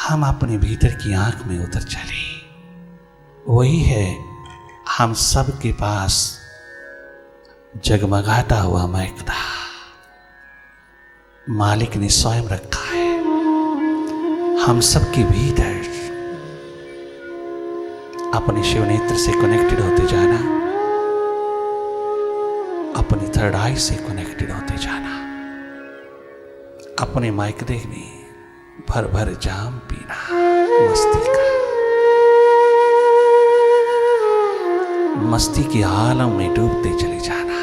हम अपने भीतर की आंख में उतर चले। वही है हम सब के पास जगमगाता हुआ महकता मालिक ने स्वयं रखा है। हम सबके भीतर अपने शिव नेत्र से कनेक्टेड होते जाना, अपनी थर्ड आई से कनेक्टेड होते जाना, अपने माइकदे में भर भर जाम पीना मस्ती का, मस्ती के आलम में डूबते चले जाना।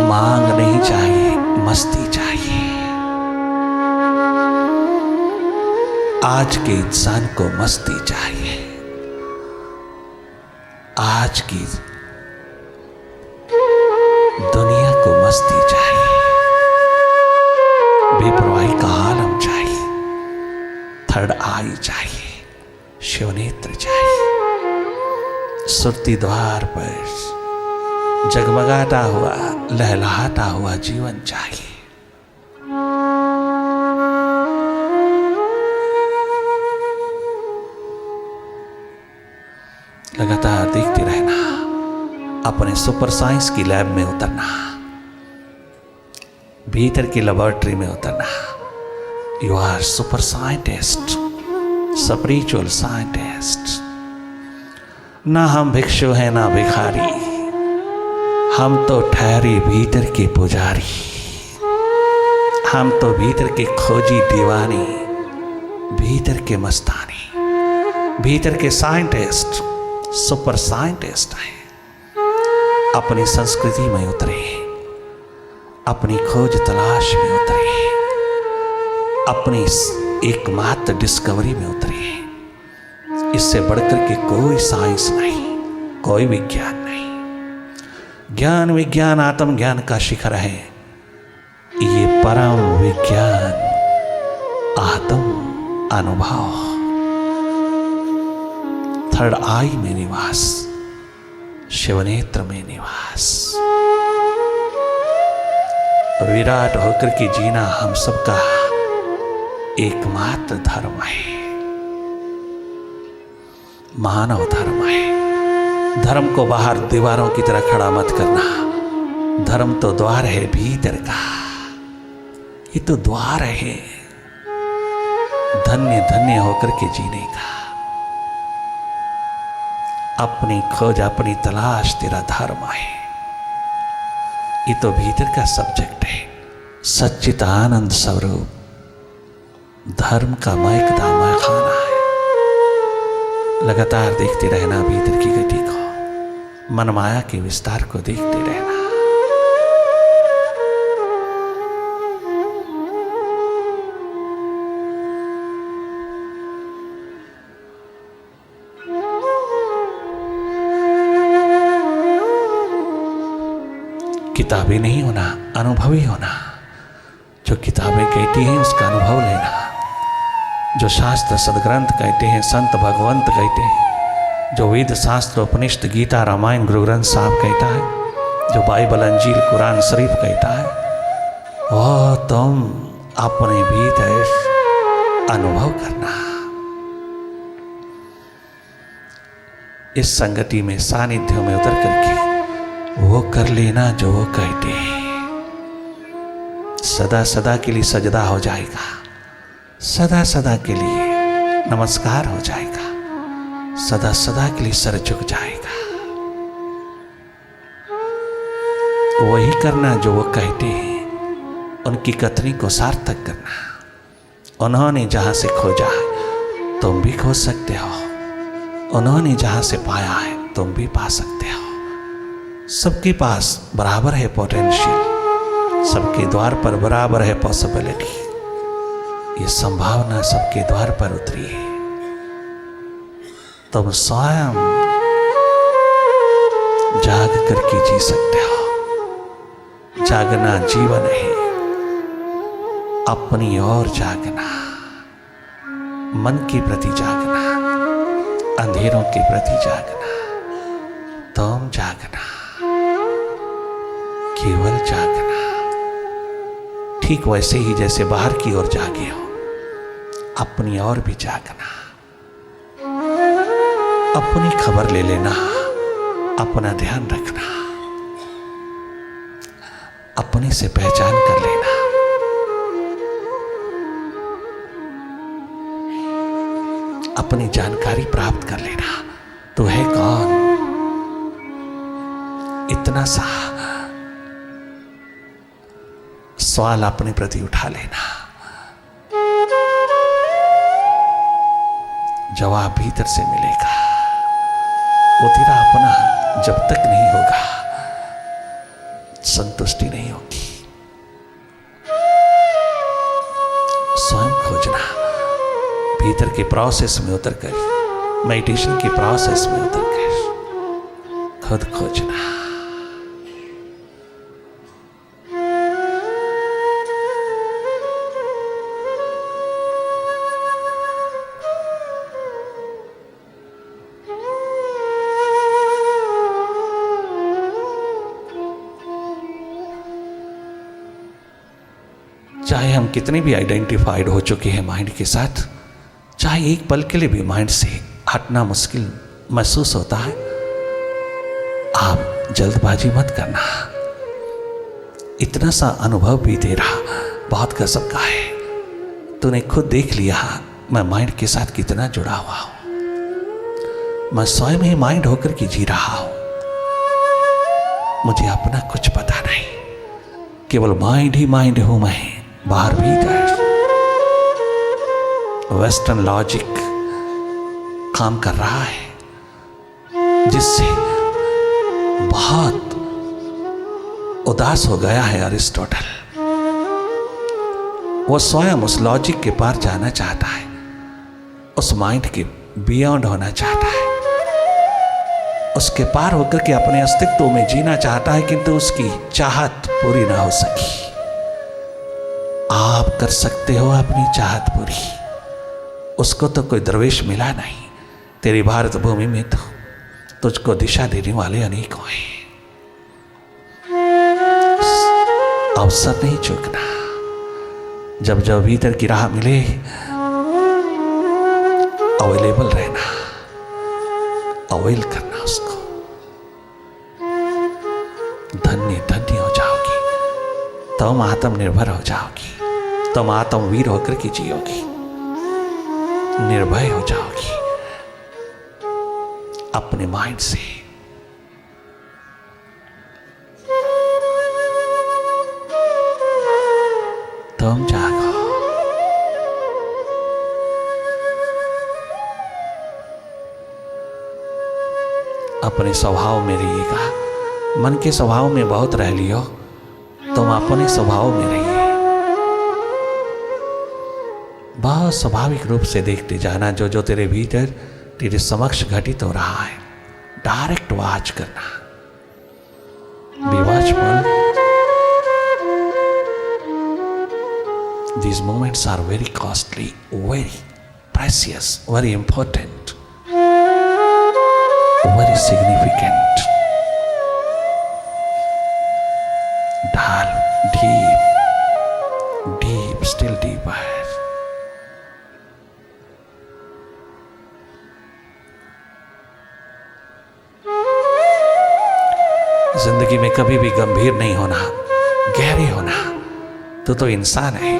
मांग नहीं चाहिए, मस्ती चाहिए। आज के इंसान को मस्ती चाहिए। आज की दुनिया को मस्ती चाहिए, बेपरवाही का आलम चाहिए, थर्ड आई चाहिए, शिवनेत्र चाहिए। सुरती द्वार पर जगमगाता हुआ लहलहाता हुआ जीवन चाहिए। लगातार देखते रहना, अपने सुपर साइंस की लैब में उतरना, भीतर की लेबोरेटरी में उतरना। You are super scientist, spiritual scientist. ना हम भिक्षु हैं ना भिखारी, हम तो ठहरे भीतर के पुजारी। हम तो भीतर के खोजी दीवाने, भीतर के मस्तानी, भीतर के साइंटिस्ट, सुपर साइंटिस्ट हैं। अपनी संस्कृति में उतरे, अपनी खोज तलाश में उतरे, अपनी एकमात्र डिस्कवरी में उतरे। इससे बढ़कर के कोई साइंस नहीं, कोई विज्ञान नहीं। ज्ञान विज्ञान आत्मज्ञान का शिखर है। ये परम विज्ञान आत्म अनुभव, थर्ड आई में निवास, शिवनेत्र में निवास। विराट होकर के जीना हम सबका एकमात्र धर्म है, मानव धर्म है। धर्म को बाहर दीवारों की तरह खड़ा मत करना। धर्म तो द्वार है भीतर का, ये तो द्वार है धन्य धन्य होकर के जीने का। अपनी खोज अपनी तलाश तेरा धर्म है। ये तो भीतर का सब्जेक्ट है, सच्चित आनंद स्वरूप धर्म का महकता महखाना है। लगातार देखते रहना भीतर की गति को, मन माया के विस्तार को देखते रहना। किताबें नहीं होना, अनुभवी होना। जो किताबें कहती हैं उसका अनुभव लेना। जो शास्त्र सदग्रंथ कहते हैं, संत भगवंत कहते हैं, जो वेद शास्त्र उपनिषद गीता रामायण गुरु ग्रंथ साहब कहता है, जो बाइबल अंजील कुरान शरीफ कहता है, वह तुम अपने भीतर अनुभव करना। इस संगति में सानिध्य में उतर करके वो कर लेना जो वो कहते हैं। सदा सदा के लिए सजदा हो जाएगा, सदा सदा के लिए नमस्कार हो जाएगा, सदा सदा के लिए सर झुक जाएगा। वही करना जो वो कहते हैं, उनकी कथनी को सार्थक करना। उन्होंने जहां से खोजा है तुम भी खोज सकते हो, उन्होंने जहां से पाया है तुम भी पा सकते हो। सबके पास बराबर है पोटेंशियल, सबके द्वार पर बराबर है पॉसिबिलिटी। ये संभावना सबके द्वार पर उतरी है। तुम स्वयं जाग करके जी सकते हो। जागना जीवन है, अपनी ओर जागना, मन के प्रति जागना, अंधेरों के प्रति जागना। तुम जागना, केवल जागना, ठीक वैसे ही जैसे बाहर की ओर जागे हो, अपनी ओर भी जागना, अपनी खबर ले लेना, अपना ध्यान रखना, अपने से पहचान कर लेना। अपनी जानकारी प्राप्त कर लेना, तू है कौन। इतना सा सवाल अपने प्रति उठा लेना, जवाब भीतर से मिलेगा। वो तेरा अपना जब तक नहीं होगा, संतुष्टि नहीं होगी। स्वयं खोजना, भीतर के प्रोसेस में उतर कर, मेडिटेशन के प्रोसेस में उतर कर खुद खोजना। चाहे हम कितने भी आइडेंटिफाइड हो चुके हैं माइंड के साथ, चाहे एक पल के लिए भी माइंड से हटना मुश्किल महसूस होता है, आप जल्दबाजी मत करना। इतना सा अनुभव भी तेरा बहुत गजब का है। तूने खुद देख लिया मैं माइंड के साथ कितना जुड़ा हुआ हूं। मैं स्वयं ही माइंड होकर के जी रहा हूं। मुझे अपना कुछ पता नहीं, केवल माइंड ही माइंड हूं मैं, बाहर भीतर। वेस्टर्न लॉजिक काम कर रहा है, जिससे बहुत उदास हो गया है अरिस्टोटल। वो स्वयं उस लॉजिक के पार जाना चाहता है, उस माइंड के बियॉन्ड होना चाहता है, उसके पार होकर के अपने अस्तित्व में जीना चाहता है, किंतु उसकी चाहत पूरी ना हो सकी। आप कर सकते हो अपनी चाहत पूरी। उसको तो कोई दरवेश मिला नहीं। तेरी भारत भूमि में तो तुझको दिशा देने वाले अनेकों हैं। अवसर नहीं चूकना। जब जब भीतर की राह मिले, अवेलेबल रहना, अवेल करना उसको। धन्य धन्य हो जाओगी, तुम आत्मनिर्भर हो जाओगी, तुम आत्मवीर होकर के जियोगी, निर्भय हो जाओगी अपने माइंड से। तुम जागो। अपने स्वभाव में रहिएगा। मन के स्वभाव में बहुत रह लियो, तुम अपने स्वभाव में रहिए। बहुत स्वाभाविक रूप से देखते जाना जो जो तेरे भीतर तेरे समक्ष घटित हो रहा है। डायरेक्ट वॉच करना। Be watchful. These moments are very costly, very precious, very important, very significant. Dive deep, deep, still deeper. जिंदगी में कभी भी गंभीर नहीं होना, गहरे होना। तो इंसान है।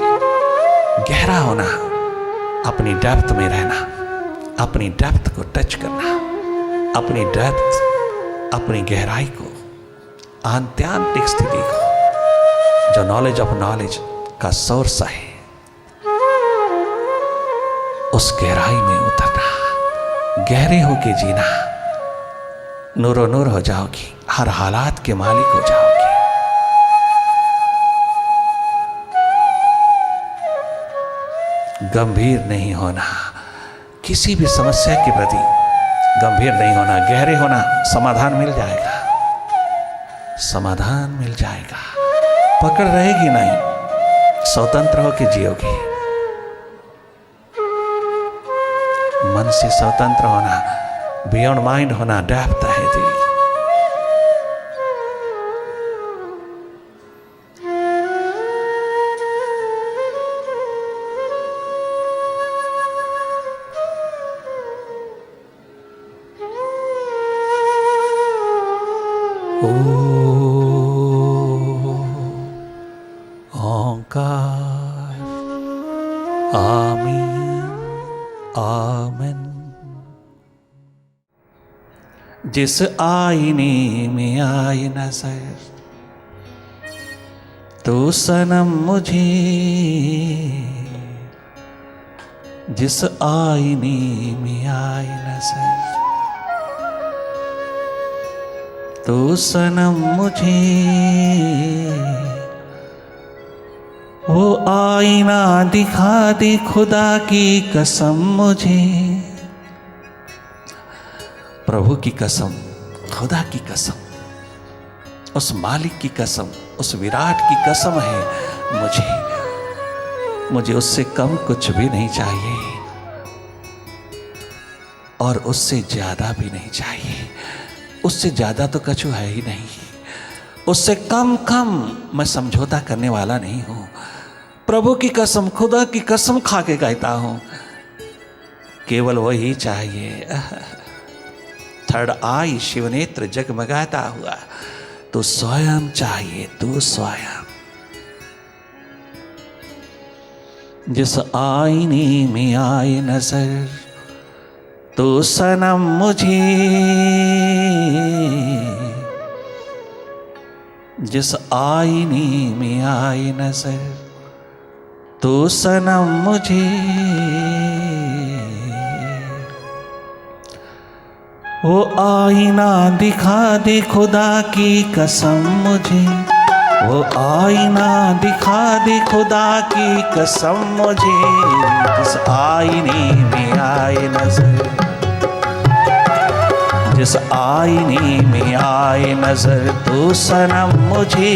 गहरा होना, अपनी डेप्थ में रहना, अपनी डेप्थ को टच करना, अपनी डेप्थ, अपनी गहराई को, आंतरिक स्थिति को, जो नॉलेज ऑफ नॉलेज का सोर्स है, उस गहराई में उतरना, गहरे होके जीना। नूरो नूर हो जाओगी, हर हालात के मालिक हो जाओगे। गंभीर नहीं होना, किसी भी समस्या के प्रति गंभीर नहीं होना, गहरे होना। समाधान मिल जाएगा, समाधान मिल जाएगा। पकड़ रहेगी नहीं, स्वतंत्र होकर जियोगे। मन से स्वतंत्र होना, बियॉन्ड माइंड होना, डेप्थ है दिल। ओंकार। आमीन आमीन। जिस आईने में आई नजर तो सनम मुझे, जिस आईने में आई नजर तो सनम मुझे, वो आईना दिखा दे खुदा की कसम मुझे। प्रभु की कसम, खुदा की कसम, उस मालिक की कसम, उस विराट की कसम है, मुझे उससे कम कुछ भी नहीं चाहिए और उससे ज्यादा भी नहीं चाहिए। उससे ज्यादा तो कछु है ही नहीं, उससे कम मैं समझौता करने वाला नहीं हूं। प्रभु की कसम, खुदा की कसम खा के कहता हूं, केवल वही चाहिए। थर्ड आई शिवनेत्र जगमगाता हुआ, तो स्वयं चाहिए, तू स्वयं। जिस आईने में आए नजर तो सनम मुझे, जिस आईने में आए नजर तो सनम मुझे, वो आईना दिखा दे खुदा की कसम मुझे, वो आईना दिखा दे खुदा की कसम मुझे। जिस आईने में आए नजर, जिस आईने में आए नजर तो सनम मुझे,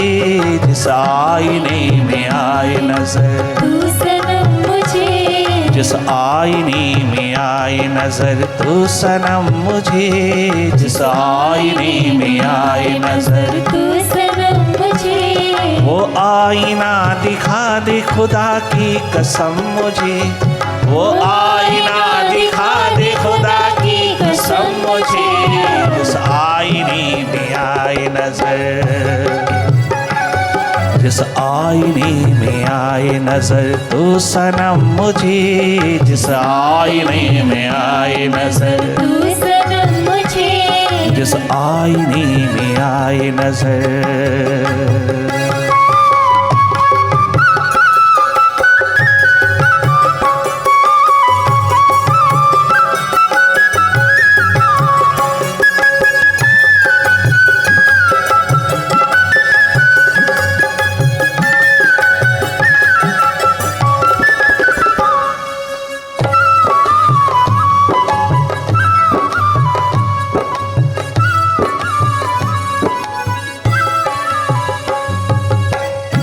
जिस आईने में आए नजर तो सनम मुझे, जिस आईने में आए नजर तो सनम मुझे, जिस आईने में आए नजर तो सनम मुझे, वो आईना दिखा दे खुदा की कसम मुझे, वो आईना दिखा दे खुदा की कसम मुझे। जिस आईने में आए नजर, जिस आईने में आए नजर तो सनम मुझे, जिस आईने में आए नजर तो सनम मुझे, जिस आईने में आए नजर।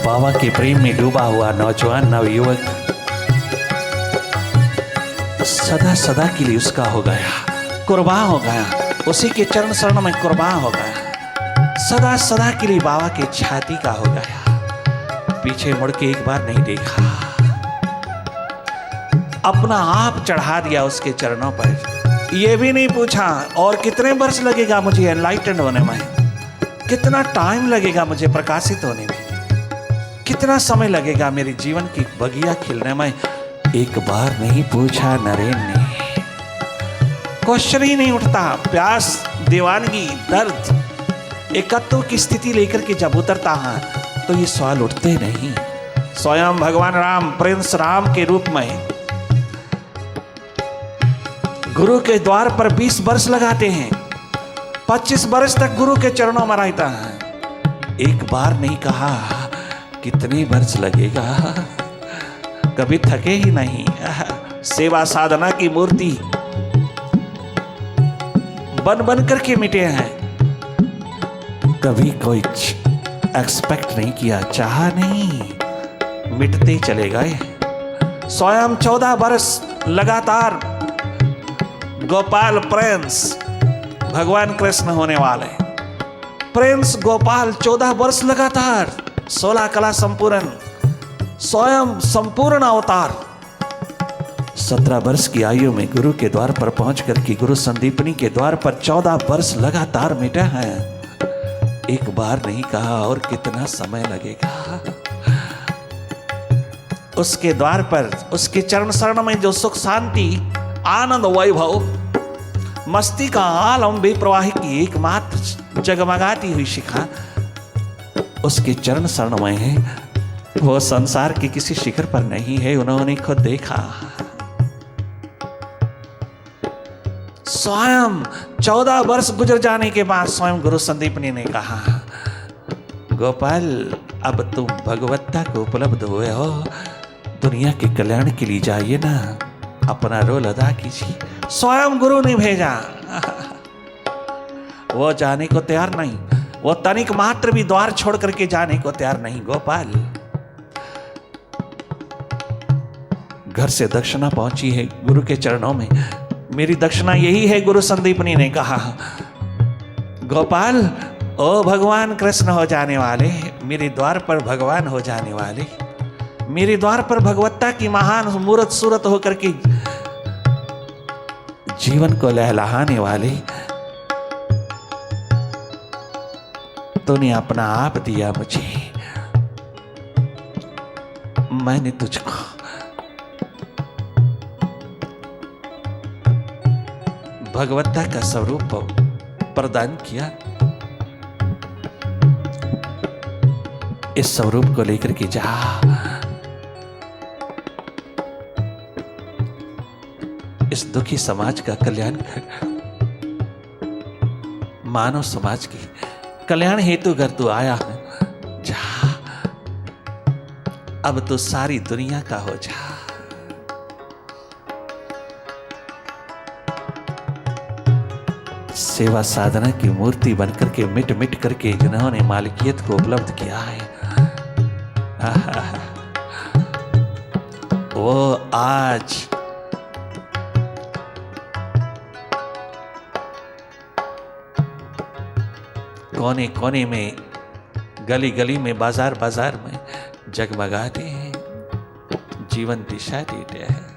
बाबा के प्रेम में डूबा हुआ नौजवान नवयुवक सदा सदा के लिए उसका हो गया, कुर्बान हो गया, उसी के चरण शरण में कुर्बान हो गया, सदा सदा के लिए बाबा के छाती का हो गया। पीछे मुड़ के एक बार नहीं देखा, अपना आप चढ़ा दिया उसके चरणों पर। यह भी नहीं पूछा और कितने वर्ष लगेगा मुझे एनलाइटेंड होने में, कितना टाइम लगेगा मुझे प्रकाशित होने में, कितना समय लगेगा मेरे जीवन की बगिया खिलने में। एक बार नहीं पूछा नरेन ने, क्वेश्चन ही नहीं उठता। प्यास, दीवानगी, दर्द, एकत्व की स्थिति लेकर के जब उतरता है तो ये सवाल उठते नहीं। स्वयं भगवान राम, प्रिंस राम के रूप में गुरु के द्वार पर 20 वर्ष लगाते हैं, 25 वर्ष तक गुरु के चरणों में रहता है। एक बार नहीं कहा कितने वर्ष लगेगा, कभी थके ही नहीं। सेवा साधना की मूर्ति बन बन करके मिटे हैं, कभी कोई एक्सपेक्ट नहीं किया, चाहा नहीं, मिटते चले गए। स्वयं 14 वर्ष लगातार गोपाल प्रिंस, भगवान कृष्ण होने वाले प्रिंस गोपाल 14 वर्ष लगातार 16 कला संपूर्ण, स्वयं संपूर्ण अवतार। 17 वर्ष की आयु में गुरु के द्वार पर पहुंच करके गुरु संदीपनी के द्वार पर 14 वर्ष लगातार मिटा है। एक बार नहीं कहा और कितना समय लगेगा। उसके द्वार पर, उसके चरण शरण में जो सुख शांति आनंद वैभव मस्ती का आलम बेप्रवाही की एकमात्र जगमगाती हुई शिखा उसके चरण शरण में है। वो संसार के किसी शिखर पर नहीं है, उन्होंने खुद देखा। स्वयं 14 वर्ष गुजर जाने के बाद स्वयं गुरु संदीपनी ने कहा, गोपाल अब तुम भगवत्ता को उपलब्ध हुए हो, दुनिया के कल्याण के लिए जाइए ना, अपना रोल अदा कीजिए। स्वयं गुरु ने भेजा। वो जाने को तैयार नहीं, वो तनिक मात्र भी द्वार छोड़ करके जाने को तैयार नहीं। गोपाल, घर से दक्षिणा पहुंची है गुरु के चरणों में, मेरी दक्षिणा यही है, गुरु संदीपनी ने कहा। गोपाल, ओ भगवान कृष्ण हो जाने वाले, मेरे द्वार पर भगवान हो जाने वाले, मेरे द्वार पर भगवत्ता की महान मूर्त सूरत होकर के जीवन को लहलहाने वाले, तूने अपना आप दिया मुझे, मैंने तुझको भगवत्ता का स्वरूप प्रदान किया। इस स्वरूप को लेकर के जा, इस दुखी समाज का कल्याण कर, मानव समाज के कल्याण हेतु घर तू आया है, जा अब तो सारी दुनिया का हो जा। सेवा साधना की मूर्ति बनकर के मिट मिट करके जिन्होंने मालिकियत को उपलब्ध किया है, वो आज कोने कोने में, गली गली में, बाजार बाजार में जगमगाते हैं, जीवन दिशा देते हैं।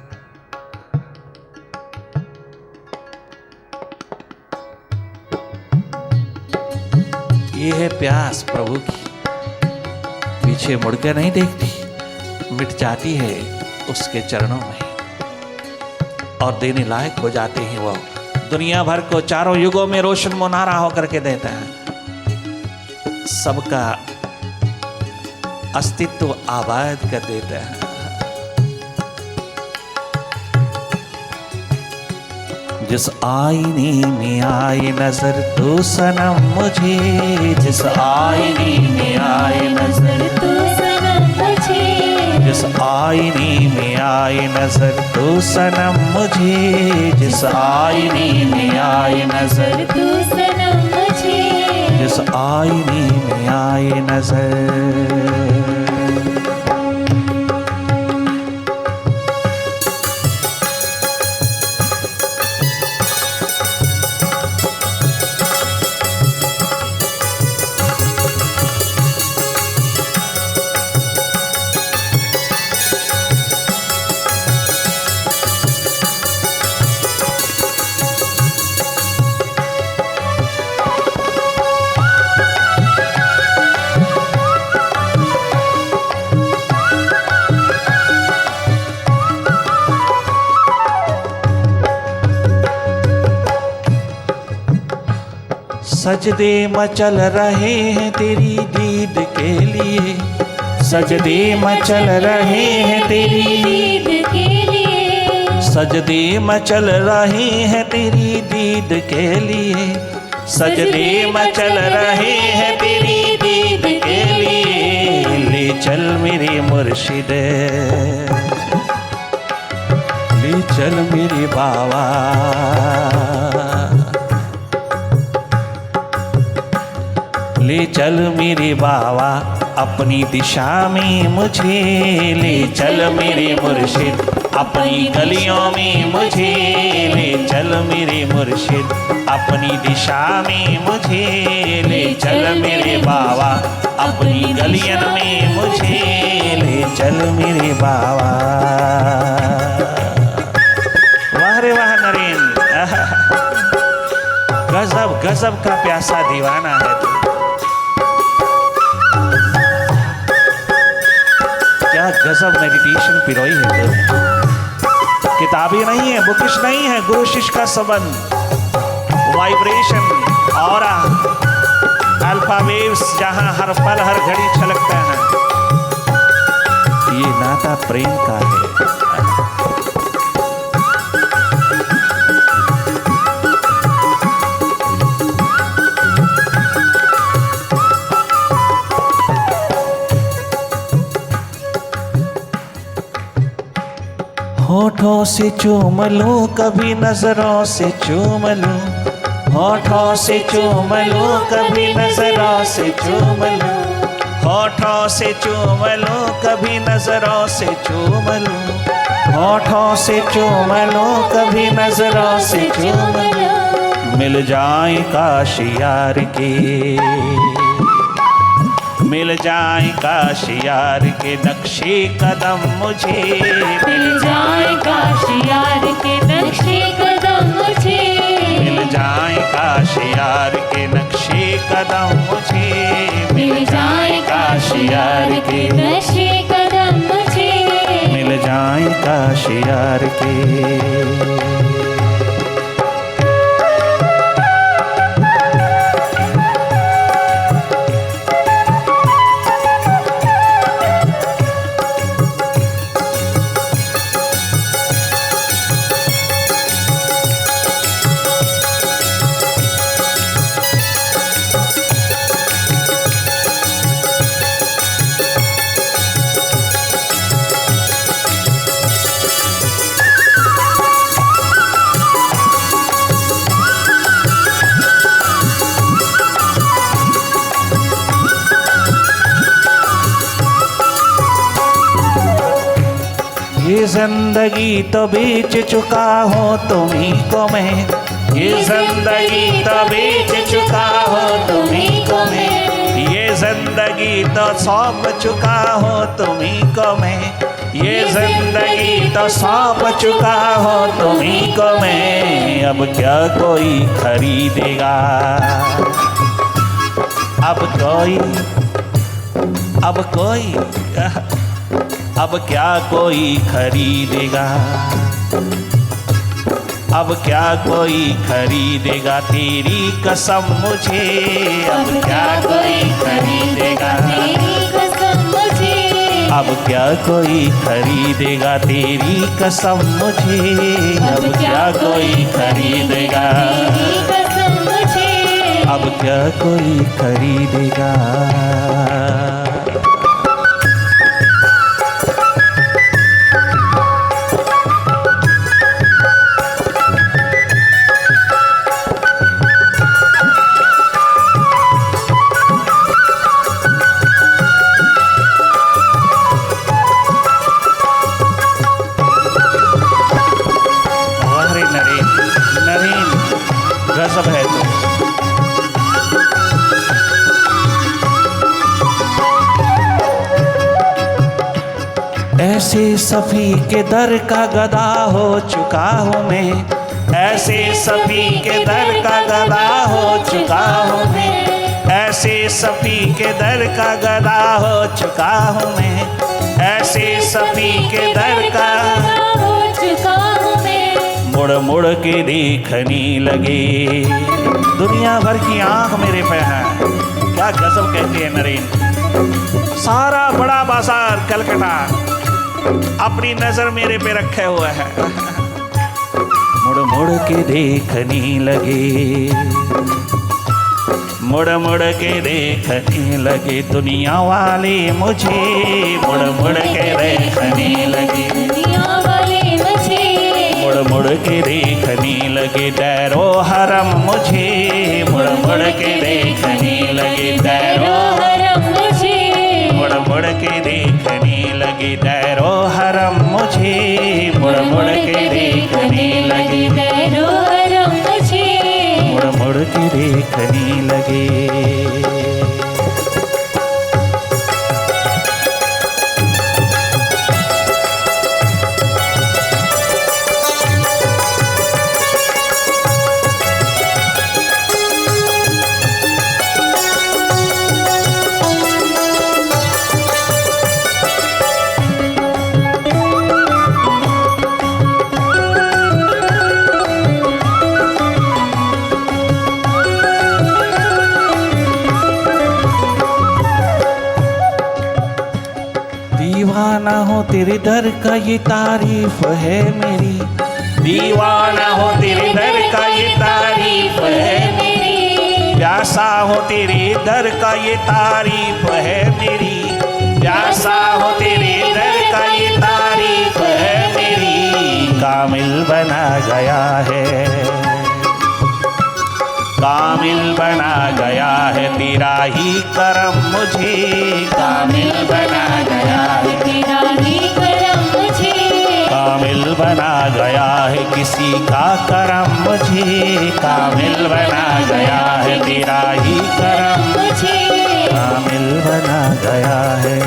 ये है प्यास प्रभु की, पीछे मुड़ के नहीं देखती, मिट जाती है उसके चरणों में और देने लायक हो जाते हैं। वो दुनिया भर को चारों युगों में रोशन मुनारा होकर के देता है, सबका अस्तित्व आबाद कर देता है। जिस आईने में आए नजर तो सनम मुझे, जिस आईने में आए नजर तो सनम मुझे, जिस आईने में आए नजर तो सनम मुझे, जिस आईने में आए नजर तो सनम मुझे, जिस आईने में आए नजर। सजदे मचल रहे हैं तेरी दीद के लिए, सजदे मचल रहे हैं तेरी दीद के लिए, सजदे मचल रहे हैं तेरी दीद के लिए, सजदे मचल रहे हैं तेरी दीद के लिए। ले चल मेरे मुर्शिद, ले चल मेरे बाबा, ले चल मेरे बाबा अपनी दिशा में मुझे, ले चल मेरे मुर्शिद अपनी गलियों में मुझे, ले चल मेरे मुर्शिद अपनी दिशा में मुझे, ले चल मेरे बाबा अपनी गलियन में मुझे, ले चल मेरे बाबा। वाह रे वाह नरेंद्र, गजब गजब का प्यासा दीवाना है तू। क्या गजब मेडिटेशन पिरोई है। किताबी नहीं है, बुकिश नहीं है, गुरु शिष्य का संबंध, वाइब्रेशन, ऑरा, अल्फा वेव्स जहां हर पल हर घड़ी छलकते हैं। ये नाता प्रेम का है। होठों से चूम लूं, कभी नजरों से चूम लूं, होठों से चूम लूं, कभी नजरों से चूम लूं, होठों से चूम लूं, कभी नजरों से चूम लूं, होठों से चूम लूं, कभी नजरों से चूम लूं। मिल जाए काश यार के, मिल जाए काश यार के नक्शे कदम मुझे, मिल जाए काश यार के नक्शे कदम मुझे, मिल जाए काश यार के नक्शे कदम मुझे, मिल जाए काश यार के नक्शे कदम मुझे, मिल जाए काश यार के। ये जिंदगी तो बेच चुका हूँ तुम्ही को मैं, ये जिंदगी तो बेच चुका हूँ तुम्ही को मैं, ये जिंदगी तो सौंप चुका हूँ तुम्ही को मैं, ये जिंदगी तो सौंप चुका हूँ तुम्ही को मैं। अब क्या कोई खरीदेगा, अब कोई, अब कोई, अब क्या कोई खरीदेगा, अब क्या कोई खरीदेगा तेरी कसम मुझे, अब क्या कोई खरीदेगा तेरी कसम मुझे, अब क्या कोई खरीदेगा तेरी कसम मुझे, अब क्या कोई खरीदेगा, तेरी कसम मुझे, अब क्या कोई खरीदेगा। गजब है तो ऐसे सफी के दर का गदा हो चुका हूँ मैं, ऐसे सफी के दर का गदा हो चुका हूँ मैं, ऐसे सफी के दर का गदा हो चुका हूँ मैं, ऐसे सफी के दर का हो चुका हूँ मैं। मुड़ मुड़ के देखने लगे, दुनिया भर की आंख मेरे पे है। क्या गजब कहती है नरेन। सारा बड़ा बाजार कलकत्ता अपनी नजर मेरे पे रखे हुए है। मुड़ मुड़ के देखने लगे, मुड़ मुड़ के देखने लगे दुनिया वाले मुझे, मुड़ मुड़ के देखने लगे दुनिया वाले मुझे, मुड़ मुड़ के देखने लगे दैरो हरम मुझे, मुड़ मुड़ के देखने लगे दैरो हरम मुझे, मुड़ मुड़ के देखने लगे दैरो हरम मुझे, मुड़ मुड़ के देखने लगे दैरो हरम मुझे, मुड़ मुड़ के देखने लगे। दीवाना हो तेरे दर का ये तारीफ है मेरी, दीवाना हो तेरे दर का ये तारीफ है मेरी, प्यासा हो तेरे दर का ये तारीफ है मेरी, प्यासा हो तेरे दर का ये तारीफ है मेरी। कामिल बना गया है, कामिल बना गया है तेरा ही करम मुझे, कामिल बना गया है तेरा ही करम मुझे, कामिल बना गया है किसी का करम मुझे, कामिल बना गया है तेरा ही करम मुझे, कामिल बना गया है।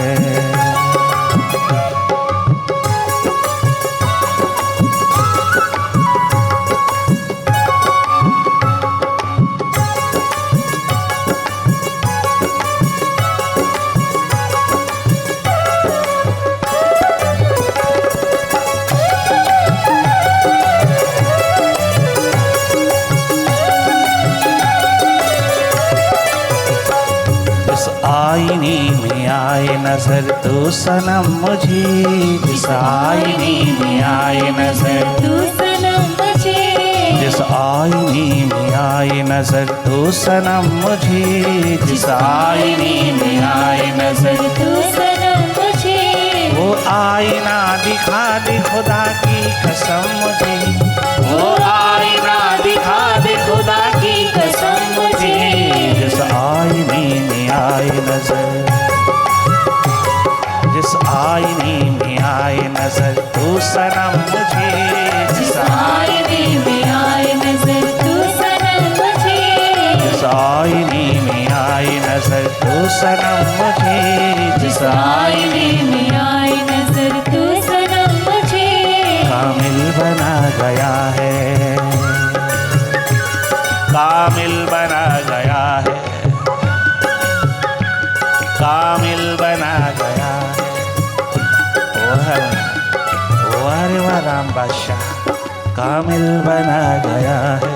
आईने में आए नजर तो सनम मुझे, जिस आईने में आए नजर तू सनम मुझे, जिस आईने में आए नजर तो सनम मुझे, जिस आईने में आए नजर तू सनम मुझे, वो आईना दिखा दे खुदा की कसम मुझे, वो आईना दिखा दे खुदा की कसम मुझे, जिस आईने में आए नजर, जिस आईने में आए नजर तू सनम मुझे, जिस आईने में आए नजर तू सनम मुझे, जिस आईने में आए नजर तू सनम मुझे, जिस आईने में आए नजर तू सनम मुझे, कामिल बना गया है, कामिल बना गया है, कामिल बना गया है। वारे वाह राम बादशाह, कामिल बना गया है।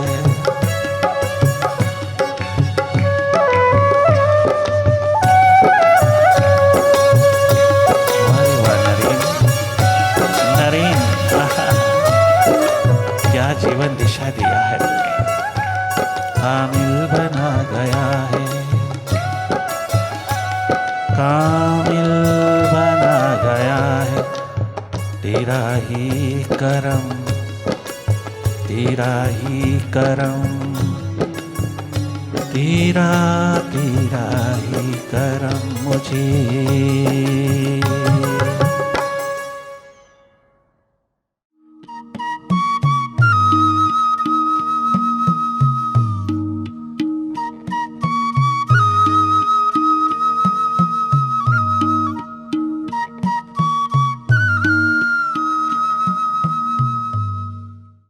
वारे वाह नरेन, नरेन क्या जीवन दिशा दिया है तुमने, कामिल बना गया है, कामिल बना गया है तेरा ही करम, तेरा ही करम, तेरा तेरा ही करम मुझे।